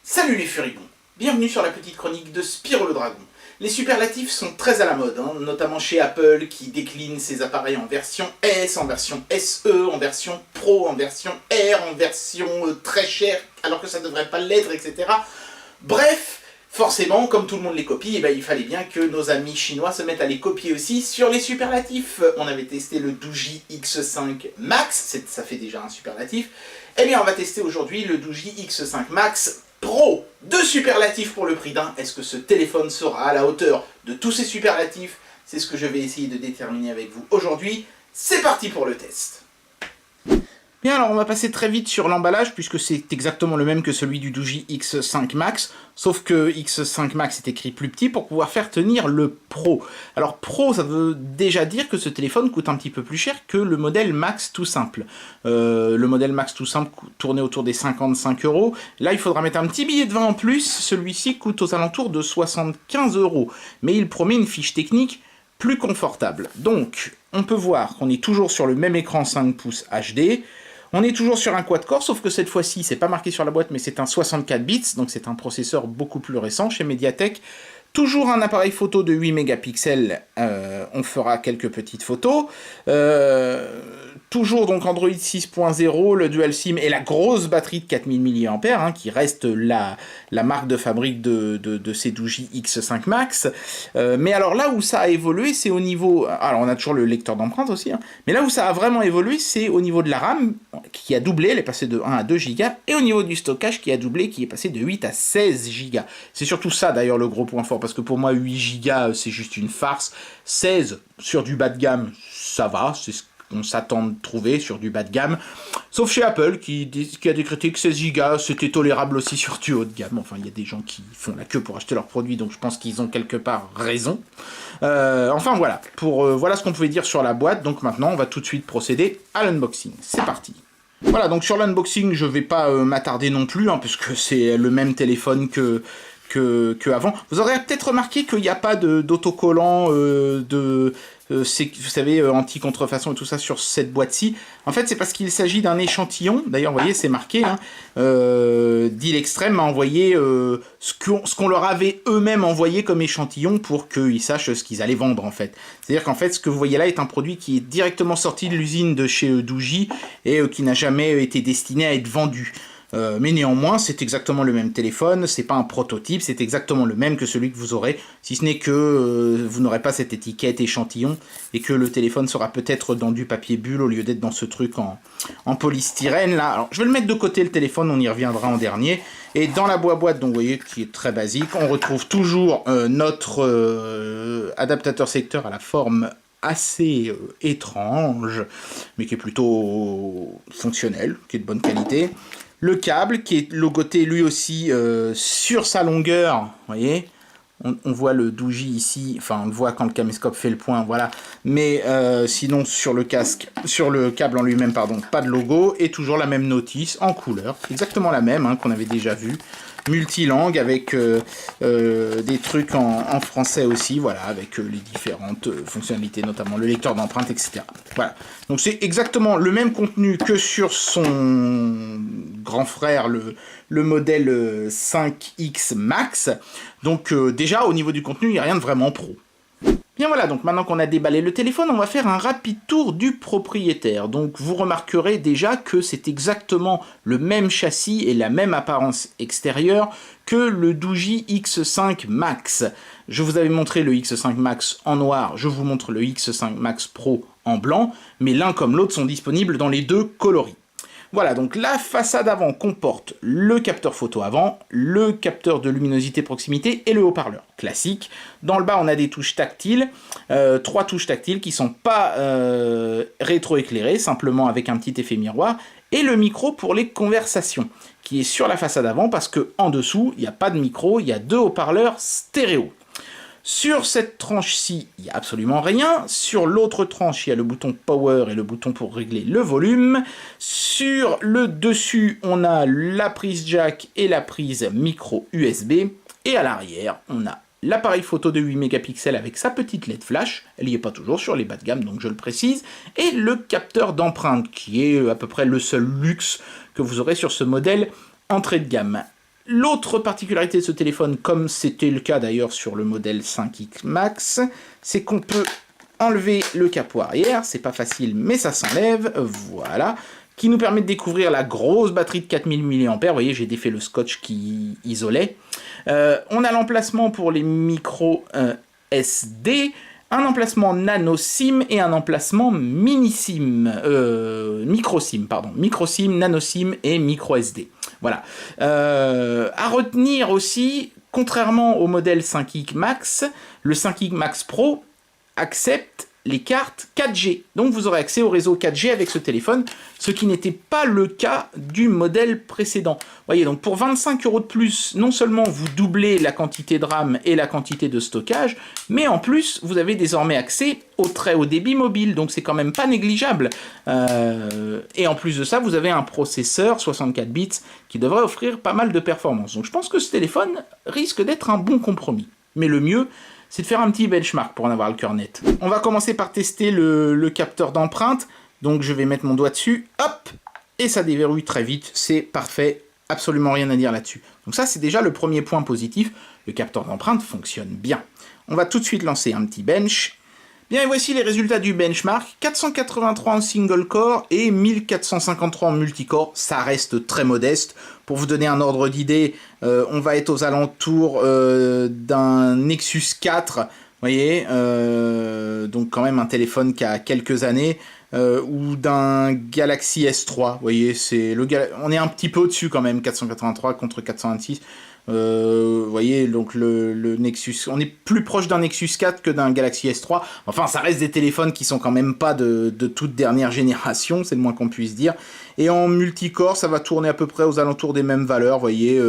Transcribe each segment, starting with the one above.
Salut les furibonds, bienvenue sur la petite chronique de Spyro le Dragon. Les superlatifs sont très à la mode, notamment chez Apple qui décline ses appareils en version S, en version SE, en version Pro, en version R, en version très chère alors que ça ne devrait pas l'être, etc. Bref, forcément, comme tout le monde les copie, il fallait bien que nos amis chinois se mettent à les copier aussi sur les superlatifs. On avait testé le Doogee X5 Max, ça fait déjà un superlatif. Eh bien, on va tester aujourd'hui le Doogee X5 Max Pro. 2 superlatifs pour le prix d'un. Est-ce que ce téléphone sera à la hauteur de tous ces superlatifs? C'est ce que je vais essayer de déterminer avec vous aujourd'hui. C'est parti pour le test. Bien, alors on va passer très vite sur l'emballage, puisque c'est exactement le même que celui du Doogee X5 Max, sauf que X5 Max est écrit plus petit pour pouvoir faire tenir le Pro. Alors Pro, ça veut déjà dire que ce téléphone coûte un petit peu plus cher que le modèle Max tout simple. Le modèle Max tout simple tournait autour des 55 €. Là, il faudra mettre un petit billet de 20 en plus. Celui-ci coûte aux alentours de 75 €. Mais il promet une fiche technique plus confortable. Donc, on peut voir qu'on est toujours sur le même écran 5 pouces HD. On est toujours sur un quad-core, sauf que cette fois-ci, c'est pas marqué sur la boîte, mais c'est un 64 bits, donc c'est un processeur beaucoup plus récent chez Mediatek. Toujours un appareil photo de 8 mégapixels, on fera quelques petites photos. Toujours donc Android 6.0, le Dual SIM et la grosse batterie de 4000 mAh, qui reste la marque de fabrique de ces Doogee X5 Max. Mais alors là où ça a évolué, c'est au niveau... Alors on a toujours le lecteur d'empreintes aussi, mais là où ça a vraiment évolué, c'est au niveau de la RAM, qui a doublé, elle est passée de 1 à 2 Go, et au niveau du stockage qui a doublé, qui est passé de 8 à 16 Go. C'est surtout ça d'ailleurs le gros point fort, parce que pour moi 8 Go c'est juste une farce. 16 sur du bas de gamme, ça va, c'est ce qu'on s'attend de trouver sur du bas de gamme, sauf chez Apple qui a décrété que 16 Go c'était tolérable aussi sur du haut de gamme. Enfin, il y a des gens qui font la queue pour acheter leurs produits, donc je pense qu'ils ont quelque part raison. Enfin voilà, voilà ce qu'on pouvait dire sur la boîte. Donc maintenant on va tout de suite procéder à l'unboxing. C'est parti. Voilà, donc sur l'unboxing je vais pas m'attarder non plus, puisque c'est le même téléphone que avant. Vous aurez peut-être remarqué qu'il n'y a pas d'autocollant, vous savez, anti-contrefaçon et tout ça sur cette boîte-ci. En fait, c'est parce qu'il s'agit d'un échantillon. D'ailleurs, vous voyez, c'est marqué. Deal Extreme m'a envoyé ce qu'on leur avait eux-mêmes envoyé comme échantillon pour qu'ils sachent ce qu'ils allaient vendre, en fait. C'est-à-dire qu'en fait, ce que vous voyez là est un produit qui est directement sorti de l'usine de chez Doogee et qui n'a jamais été destiné à être vendu. Mais néanmoins, c'est exactement le même téléphone, c'est pas un prototype, c'est exactement le même que celui que vous aurez, si ce n'est que vous n'aurez pas cette étiquette échantillon, et que le téléphone sera peut-être dans du papier bulle au lieu d'être dans ce truc en polystyrène là. Alors, je vais le mettre de côté le téléphone, on y reviendra en dernier. Et dans la boîte, donc vous voyez, qui est très basique, on retrouve toujours notre adaptateur secteur à la forme assez étrange, mais qui est plutôt fonctionnel, qui est de bonne qualité. Le câble qui est logoté lui aussi sur sa longueur, vous voyez, on voit le Doogee ici, enfin on le voit quand le caméscope fait le point, voilà, mais sinon sur le câble en lui-même, pardon, pas de logo, et toujours la même notice en couleur, exactement la même qu'on avait déjà vue, multilangue avec des trucs en français aussi, voilà, avec les différentes fonctionnalités, notamment le lecteur d'empreintes, etc. Voilà, donc c'est exactement le même contenu que sur son grand frère, le modèle 5X Max. Donc déjà, au niveau du contenu, il n'y a rien de vraiment pro. Bien voilà, donc maintenant qu'on a déballé le téléphone, on va faire un rapide tour du propriétaire. Donc vous remarquerez déjà que c'est exactement le même châssis et la même apparence extérieure que le Doogee X5 Max. Je vous avais montré le X5 Max en noir, je vous montre le X5 Max Pro en blanc, mais l'un comme l'autre sont disponibles dans les deux coloris. Voilà, donc la façade avant comporte le capteur photo avant, le capteur de luminosité proximité et le haut-parleur classique. Dans le bas, on a des touches tactiles, 3 touches tactiles qui ne sont pas rétroéclairées, simplement avec un petit effet miroir, et le micro pour les conversations, qui est sur la façade avant, parce qu'en dessous, il n'y a pas de micro, il y a 2 haut-parleurs stéréo. Sur cette tranche-ci, il n'y a absolument rien. Sur l'autre tranche, il y a le bouton Power et le bouton pour régler le volume. Sur le dessus, on a la prise jack et la prise micro USB. Et à l'arrière, on a l'appareil photo de 8 mégapixels avec sa petite LED flash. Elle n'y est pas toujours sur les bas de gamme, donc je le précise. Et le capteur d'empreinte, qui est à peu près le seul luxe que vous aurez sur ce modèle entrée de gamme. L'autre particularité de ce téléphone, comme c'était le cas d'ailleurs sur le modèle 5X Max, c'est qu'on peut enlever le capot arrière, c'est pas facile mais ça s'enlève, voilà, qui nous permet de découvrir la grosse batterie de 4000 mAh, vous voyez j'ai défait le scotch qui isolait. On a l'emplacement pour les micros SD, un emplacement nano SIM et un emplacement mini SIM, micro SIM, pardon, micro SIM, nano SIM et micro SD. Voilà. À retenir aussi, contrairement au modèle 5X Max, le 5X Max Pro accepte les cartes 4G. Donc vous aurez accès au réseau 4G avec ce téléphone, ce qui n'était pas le cas du modèle précédent. Vous voyez, donc pour 25 € de plus, non seulement vous doublez la quantité de RAM et la quantité de stockage, mais en plus vous avez désormais accès au très haut débit mobile, donc c'est quand même pas négligeable. Et en plus de ça, vous avez un processeur 64 bits qui devrait offrir pas mal de performance. Donc je pense que ce téléphone risque d'être un bon compromis. Mais le mieux, c'est de faire un petit benchmark pour en avoir le cœur net. On va commencer par tester le capteur d'empreinte. Donc je vais mettre mon doigt dessus, hop, et ça déverrouille très vite, c'est parfait, absolument rien à dire là-dessus. Donc ça c'est déjà le premier point positif, le capteur d'empreinte fonctionne bien. On va tout de suite lancer un petit bench. Bien, et voici les résultats du benchmark, 483 en single core et 1453 en multicore, ça reste très modeste. Pour vous donner un ordre d'idée, on va être aux alentours d'un Nexus 4, vous voyez, donc quand même un téléphone qui a quelques années, ou d'un Galaxy S3, vous voyez, on est un petit peu au-dessus quand même, 483 contre 426. Vous voyez, donc le Nexus, on est plus proche d'un Nexus 4 que d'un Galaxy S3. Enfin, ça reste des téléphones qui sont quand même pas de toute dernière génération, c'est le moins qu'on puisse dire. Et en multicore, ça va tourner à peu près aux alentours des mêmes valeurs. Vous voyez,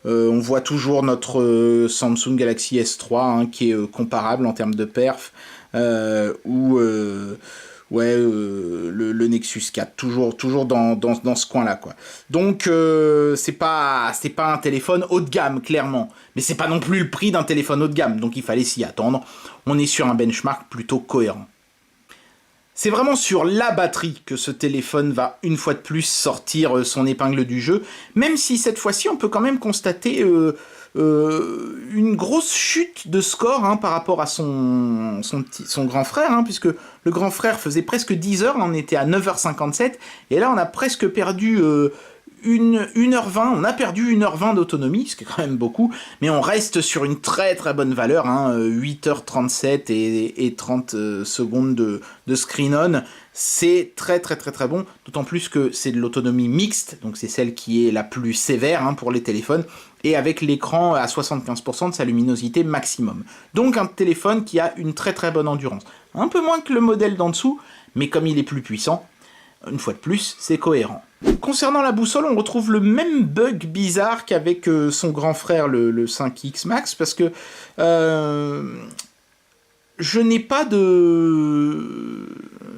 on voit toujours notre Samsung Galaxy S3 hein, qui est comparable en termes de perf, ouais, le Nexus 4, toujours dans ce coin-là, quoi. Donc, c'est pas un téléphone haut de gamme, clairement. Mais c'est pas non plus le prix d'un téléphone haut de gamme, donc il fallait s'y attendre. On est sur un benchmark plutôt cohérent. C'est vraiment sur la batterie que ce téléphone va une fois de plus sortir son épingle du jeu, même si cette fois-ci on peut quand même constater une grosse chute de score hein, par rapport à son grand frère, hein, puisque le grand frère faisait presque 10 heures, on était à 9h57, et là on a presque perdu 1h20, on a perdu 1h20 d'autonomie, ce qui est quand même beaucoup, mais on reste sur une très très bonne valeur, hein, 8h37 et 30 secondes de screen on, c'est très très très très bon, d'autant plus que c'est de l'autonomie mixte, donc c'est celle qui est la plus sévère hein, pour les téléphones, et avec l'écran à 75% de sa luminosité maximum. Donc un téléphone qui a une très très bonne endurance. Un peu moins que le modèle d'en dessous, mais comme il est plus puissant, une fois de plus, c'est cohérent. Concernant la boussole, on retrouve le même bug bizarre qu'avec son grand frère, le 5X Max, parce que je n'ai pas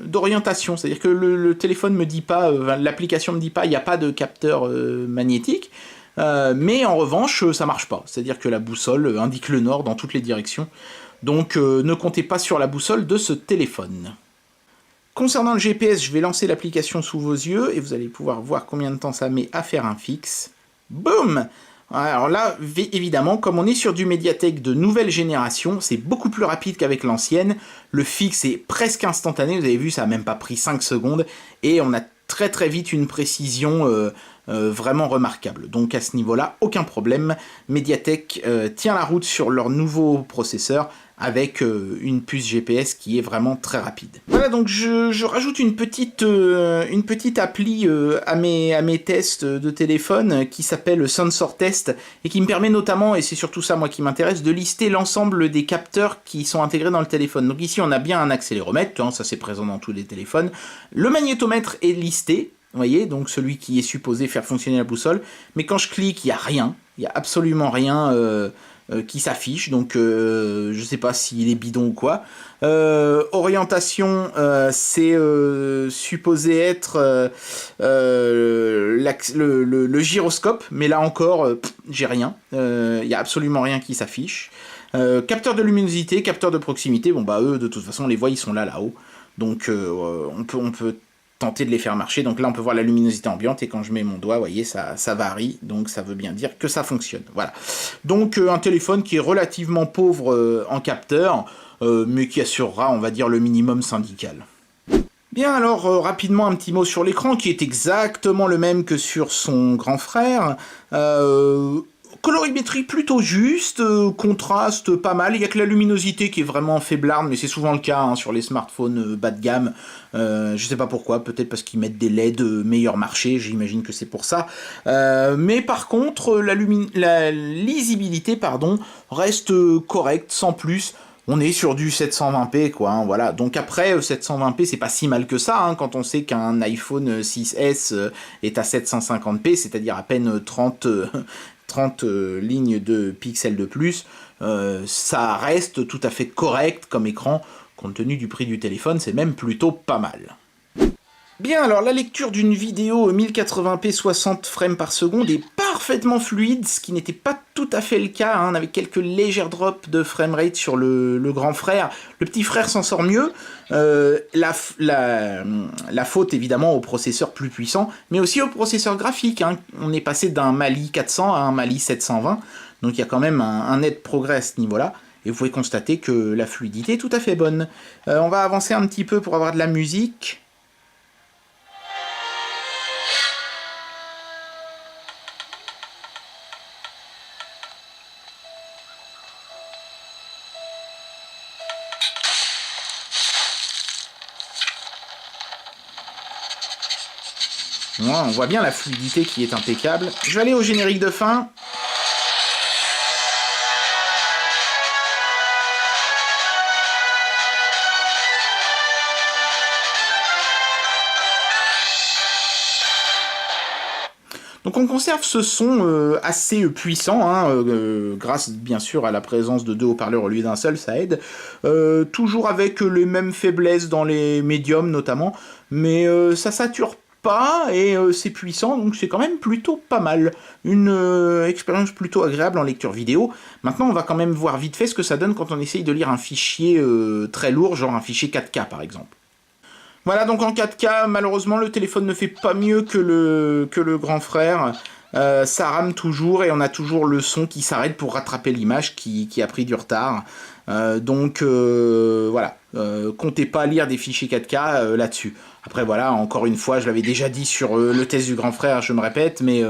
d'orientation, c'est-à-dire que le téléphone me dit pas, l'application me dit pas, il n'y a pas de capteur magnétique, mais en revanche, ça marche pas, c'est-à-dire que la boussole indique le nord dans toutes les directions, donc ne comptez pas sur la boussole de ce téléphone. Concernant le GPS, je vais lancer l'application sous vos yeux et vous allez pouvoir voir combien de temps ça met à faire un fixe. Boum! Alors là, évidemment, comme on est sur du Mediatek de nouvelle génération, c'est beaucoup plus rapide qu'avec l'ancienne. Le fixe est presque instantané, vous avez vu, ça n'a même pas pris 5 secondes. Et on a très très vite une précision vraiment remarquable. Donc à ce niveau-là, aucun problème. Mediatek tient la route sur leur nouveau processeur avec une puce GPS qui est vraiment très rapide. Voilà, donc je rajoute une petite appli à mes tests de téléphone qui s'appelle Sensor Test et qui me permet notamment, et c'est surtout ça moi qui m'intéresse, de lister l'ensemble des capteurs qui sont intégrés dans le téléphone. Donc ici on a bien un accéléromètre, hein, ça c'est présent dans tous les téléphones. Le magnétomètre est listé, vous voyez, donc celui qui est supposé faire fonctionner la boussole, mais quand je clique, il n'y a rien, il n'y a absolument rien qui s'affiche, donc je sais pas s'il est bidon ou quoi. Orientation, c'est supposé être le gyroscope, mais là encore, j'ai rien, il n'y a absolument rien qui s'affiche. Capteur de luminosité, capteur de proximité, bon bah eux de toute façon les voix ils sont là-haut, donc on peut tenter de les faire marcher. Donc là, on peut voir la luminosité ambiante, et quand je mets mon doigt, vous voyez, ça varie, donc ça veut bien dire que ça fonctionne. Voilà. Donc un téléphone qui est relativement pauvre en capteur, mais qui assurera, on va dire, le minimum syndical. Bien, alors rapidement un petit mot sur l'écran, qui est exactement le même que sur son grand frère. Colorimétrie plutôt juste, contraste pas mal, il n'y a que la luminosité qui est vraiment faiblarde, mais c'est souvent le cas hein, sur les smartphones bas de gamme. Je sais pas pourquoi, peut-être parce qu'ils mettent des LED meilleur marché, j'imagine que c'est pour ça. Mais par contre, la lisibilité reste correcte, sans plus. On est sur du 720p, quoi, hein, voilà. Donc après, 720p, c'est pas si mal que ça, hein, quand on sait qu'un iPhone 6S est à 750p, c'est-à-dire à peine 30 lignes de pixels de plus, ça reste tout à fait correct comme écran, compte tenu du prix du téléphone, c'est même plutôt pas mal. Bien, alors la lecture d'une vidéo 1080p 60 frames par seconde est parfaitement fluide, ce qui n'était pas tout à fait le cas, hein, avec quelques légères drops de framerate sur le grand frère. Le petit frère s'en sort mieux, la faute évidemment au processeur plus puissant, mais aussi au processeur graphique, hein. On est passé d'un Mali 400 à un Mali 720, donc il y a quand même un net progrès à ce niveau-là. Et vous pouvez constater que la fluidité est tout à fait bonne. On va avancer un petit peu pour avoir de la musique. On voit bien la fluidité qui est impeccable. Je vais aller au générique de fin. Donc on conserve ce son assez puissant, hein, grâce bien sûr à la présence de deux haut-parleurs au lieu d'un seul, ça aide. Toujours avec les mêmes faiblesses dans les médiums notamment, mais ça sature pas et c'est puissant, donc c'est quand même plutôt pas mal. Une expérience plutôt agréable en lecture vidéo. Maintenant on va quand même voir vite fait ce que ça donne quand on essaye de lire un fichier très lourd, genre un fichier 4K par exemple. Voilà, donc en 4K, malheureusement, le téléphone ne fait pas mieux que le grand frère. Ça rame toujours et on a toujours le son qui s'arrête pour rattraper l'image qui a pris du retard. Donc voilà, comptez pas lire des fichiers 4K là-dessus. Après voilà, encore une fois, je l'avais déjà dit sur le test du grand frère, je me répète, mais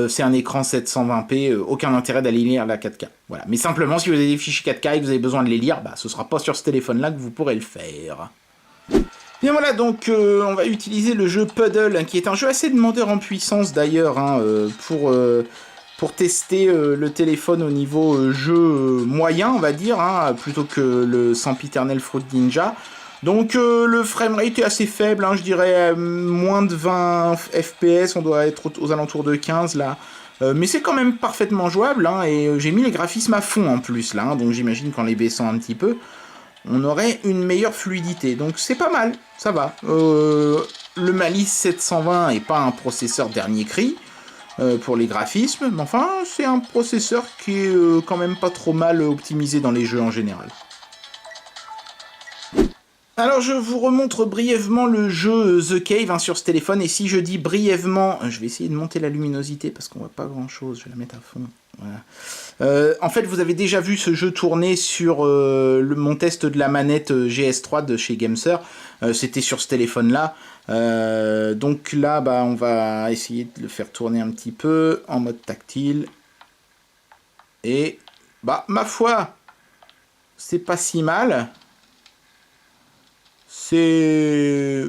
c'est un écran 720p, aucun intérêt d'aller lire la 4K. Voilà. Mais simplement, si vous avez des fichiers 4K et que vous avez besoin de les lire, bah, ce sera pas sur ce téléphone-là que vous pourrez le faire. Bien voilà, donc on va utiliser le jeu Puddle, hein, qui est un jeu assez demandeur en puissance d'ailleurs, hein, pour tester le téléphone au niveau jeu moyen, on va dire, hein, plutôt que le sempiternel Fruit Ninja. Donc le framerate est assez faible, hein, je dirais moins de 20 FPS, on doit être aux alentours de 15 là. Mais c'est quand même parfaitement jouable, hein, et j'ai mis les graphismes à fond en plus là, hein, donc j'imagine qu'en les baissant un petit peu, on aurait une meilleure fluidité. Donc c'est pas mal, ça va. Le Mali 720 n'est pas un processeur dernier cri pour les graphismes, mais enfin c'est un processeur qui est quand même pas trop mal optimisé dans les jeux en général. Alors je vous remontre brièvement le jeu The Cave, hein, sur ce téléphone, et si je dis brièvement, je vais essayer de monter la luminosité parce qu'on voit pas grand chose, je vais la mettre à fond. Voilà. En fait, vous avez déjà vu ce jeu tourner sur mon test de la manette GS3 de chez Gameser. C'était sur ce téléphone-là. Donc là, bah, on va essayer de le faire tourner un petit peu en mode tactile. Et, bah, ma foi, c'est pas si mal. C'est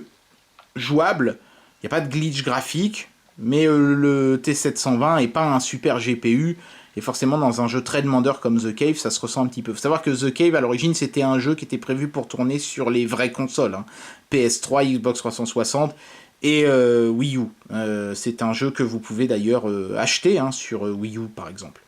jouable. Il n'y a pas de glitch graphique. Mais le T720 n'est pas un super GPU, et forcément dans un jeu très demandeur comme The Cave, ça se ressent un petit peu. Il faut savoir que The Cave, à l'origine, c'était un jeu qui était prévu pour tourner sur les vraies consoles, hein. PS3, Xbox 360 et Wii U. C'est un jeu que vous pouvez d'ailleurs acheter, hein, sur Wii U par exemple.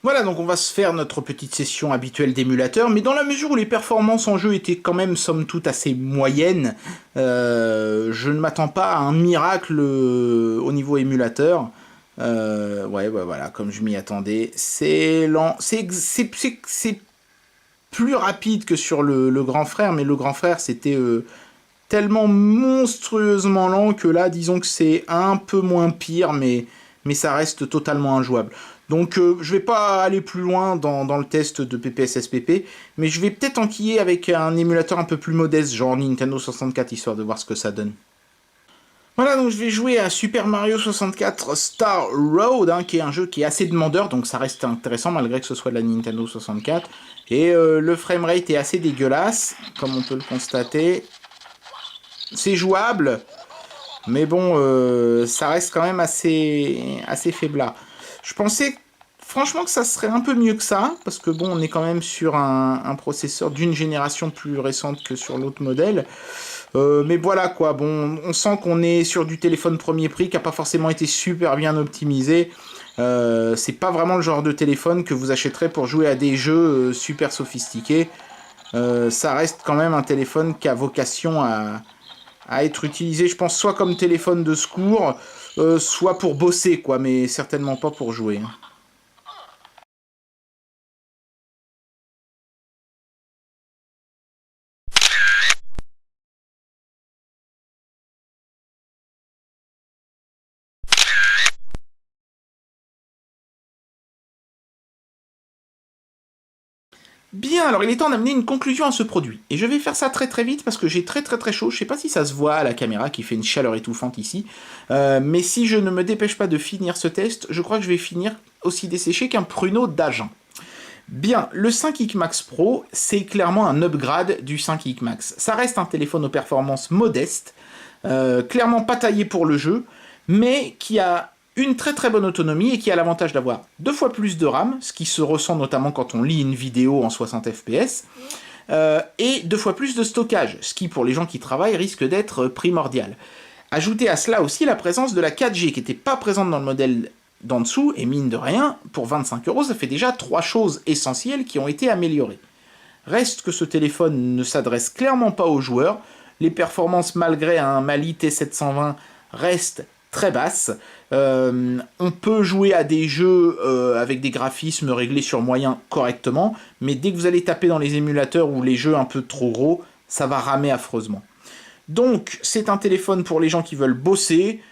Voilà, donc on va se faire notre petite session habituelle d'émulateur, mais dans la mesure où les performances en jeu étaient quand même somme toute assez moyennes, je ne m'attends pas à un miracle au niveau émulateur. Ouais, bah voilà, comme je m'y attendais, c'est lent, c'est plus rapide que sur le grand frère, mais le grand frère c'était tellement monstrueusement lent que là, disons que c'est un peu moins pire, mais ça reste totalement injouable. Donc je vais pas aller plus loin dans le test de PPSSPP, mais je vais peut-être enquiller avec un émulateur un peu plus modeste, genre Nintendo 64, histoire de voir ce que ça donne. Voilà, donc je vais jouer à Super Mario 64 Star Road, hein, qui est un jeu qui est assez demandeur, donc ça reste intéressant malgré que ce soit de la Nintendo 64. Et le framerate est assez dégueulasse, comme on peut le constater. C'est jouable, mais bon, ça reste quand même assez faiblard. Je pensais franchement que ça serait un peu mieux que ça, parce que bon, on est quand même sur un processeur d'une génération plus récente que sur l'autre modèle. Mais voilà quoi, bon, on sent qu'on est sur du téléphone premier prix qui n'a pas forcément été super bien optimisé. C'est pas vraiment le genre de téléphone que vous achèterez pour jouer à des jeux super sophistiqués. Ça reste quand même un téléphone qui a vocation à être utilisé, je pense, soit comme téléphone de secours, soit pour bosser, quoi, mais certainement pas pour jouer. Bien, alors il est temps d'amener une conclusion à ce produit. Et je vais faire ça très très vite parce que j'ai très chaud. Je sais pas si ça se voit à la caméra qui fait une chaleur étouffante ici. Mais si je ne me dépêche pas de finir ce test, je crois que je vais finir aussi desséché qu'un pruneau d'Agen. Bien, le 5X Max Pro, c'est clairement un upgrade du 5X Max. Ça reste un téléphone aux performances modestes, clairement pas taillé pour le jeu, mais qui a une très bonne autonomie et qui a l'avantage d'avoir 2 fois plus de RAM, ce qui se ressent notamment quand on lit une vidéo en 60 fps, et 2 fois plus de stockage, ce qui pour les gens qui travaillent risque d'être primordial. Ajoutez à cela aussi la présence de la 4G qui n'était pas présente dans le modèle d'en dessous, et mine de rien, pour 25 €, ça fait déjà 3 choses essentielles qui ont été améliorées. Reste que ce téléphone ne s'adresse clairement pas aux joueurs, les performances malgré un Mali T720 restent très basses. On peut jouer à des jeux avec des graphismes réglés sur moyen correctement, mais dès que vous allez taper dans les émulateurs ou les jeux un peu trop gros, ça va ramer affreusement. Donc c'est un téléphone pour les gens qui veulent bosser,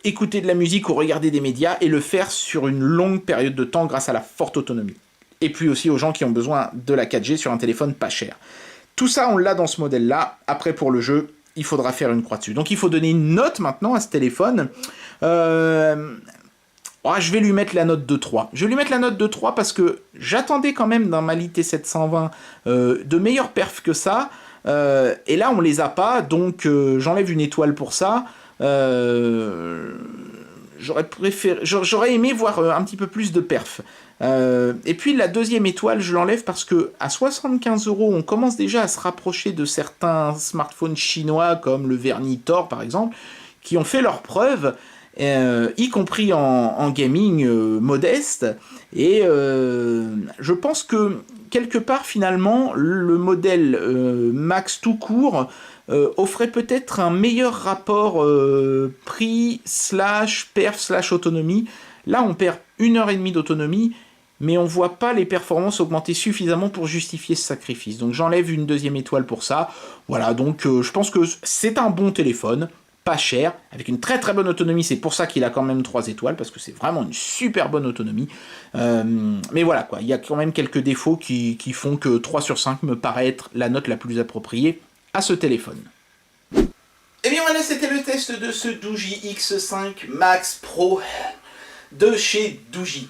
écouter de la musique ou regarder des médias, et le faire sur une longue période de temps grâce à la forte autonomie. Et puis aussi aux gens qui ont besoin de la 4G sur un téléphone pas cher. Tout ça, on l'a dans ce modèle-là. Après, pour le jeu, il faudra faire une croix dessus. Donc il faut donner une note maintenant à ce téléphone. Je vais lui mettre la note de 3. Je vais lui mettre la note de 3 parce que j'attendais quand même d'un Mali T720 de meilleures perfs que ça. Et là, on les a pas, donc j'enlève une étoile pour ça. J'aurais aimé voir un petit peu plus de perf. Et puis la deuxième étoile, je l'enlève parce que à 75 €, on commence déjà à se rapprocher de certains smartphones chinois comme le Vernitor par exemple, qui ont fait leurs preuves, y compris en gaming modeste. Et je pense que quelque part finalement le modèle Max tout court offrait peut-être un meilleur rapport prix / perf / autonomie. Là on perd 1h30 d'autonomie, mais on voit pas les performances augmenter suffisamment pour justifier ce sacrifice. Donc j'enlève une deuxième étoile pour ça. Voilà, donc je pense que c'est un bon téléphone, pas cher, avec une très bonne autonomie. C'est pour ça qu'il a quand même 3 étoiles, parce que c'est vraiment une super bonne autonomie. Mais voilà, quoi, il y a quand même quelques défauts qui font que 3 sur 5 me paraît être la note la plus appropriée à ce téléphone. Et bien voilà, c'était le test de ce Doogee X5 Max Pro de chez Doogee.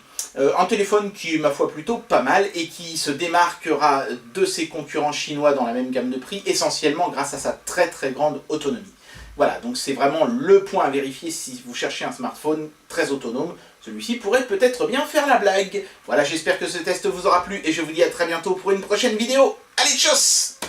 Un téléphone qui est, ma foi, plutôt pas mal et qui se démarquera de ses concurrents chinois dans la même gamme de prix, essentiellement grâce à sa très grande autonomie. Voilà, donc c'est vraiment le point à vérifier si vous cherchez un smartphone très autonome. Celui-ci pourrait peut-être bien faire la blague. Voilà, j'espère que ce test vous aura plu et je vous dis à très bientôt pour une prochaine vidéo. Allez, tchuss!